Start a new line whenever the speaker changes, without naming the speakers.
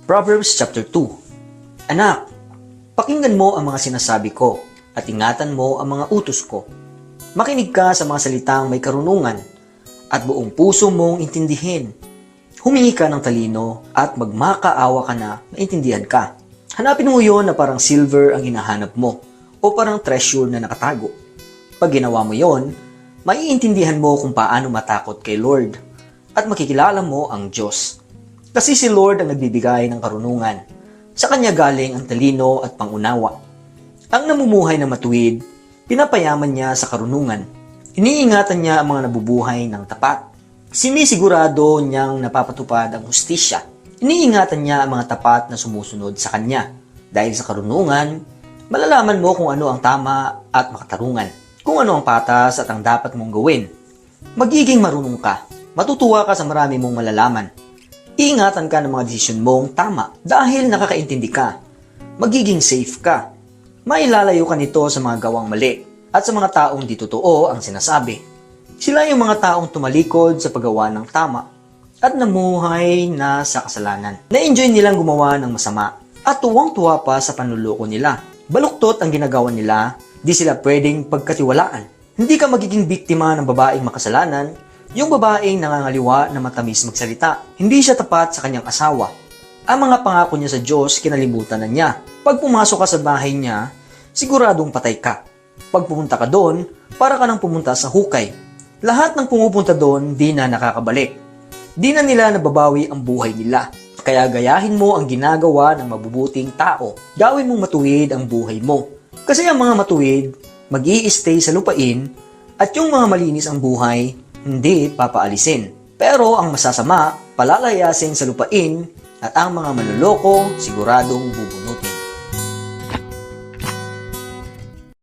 Proverbs chapter 2. Anak, pakinggan mo ang mga sinasabi ko at ingatan mo ang mga utos ko. Makinig ka sa mga salitang may karunungan at buong puso mong intindihin. Humingi ka ng talino at magmakaawa ka na maintindihan ka. Hanapin mo yon na parang silver ang hinahanap mo o parang treasure na nakatago. Pag ginawa mo yon, maiintindihan mo kung paano matakot kay Lord at makikilala mo ang Diyos. Kasi si Lord ang nagbibigay ng karunungan. Sa Kanya galing ang talino at pangunawa. Ang namumuhay na matuwid, pinapayaman niya sa karunungan. Iniingatan niya ang mga nabubuhay ng tapat. Sinisigurado niyang napapatupad ang hustisya. Iniingatan niya ang mga tapat na sumusunod sa Kanya. Dahil sa karunungan, malalaman mo kung ano ang tama at makatarungan. Kung ano ang patas at ang dapat mong gawin. Magiging marunong ka. Matutuwa ka sa marami mong malalaman. Iingatan ka ng mga desisyon mong tama dahil nakakaintindi ka. Magiging safe ka. Mailalayo ka nito sa mga gawang mali at sa mga taong di totoo ang sinasabi. Sila yung mga taong tumalikod sa paggawa ng tama at namuhay na sa kasalanan. Na-enjoy nilang gumawa ng masama at tuwang-tuwa pa sa panluloko nila. Baluktot ang ginagawa nila, di sila pwedeng pagkatiwalaan. Hindi ka magiging biktima ng babaeng makasalanan. Yung babaeng nangangaliwa na matamis magsalita, hindi siya tapat sa kanyang asawa. Ang mga pangako niya sa Diyos, kinalimutan na niya. Pag pumasok ka sa bahay niya, siguradong patay ka. Pag pumunta ka doon, para ka nang pumunta sa hukay. Lahat ng pumupunta doon, di na nakakabalik. Di na nila nababawi ang buhay nila. Kaya gayahin mo ang ginagawa ng mabubuting tao. Gawin mong matuwid ang buhay mo. Kasi ang mga matuwid, mag-i-stay sa lupain, at yung mga malinis ang buhay, hindi papaalisin. Pero ang masasama, palalayasin sa lupain at ang mga manloloko siguradong bubunutin.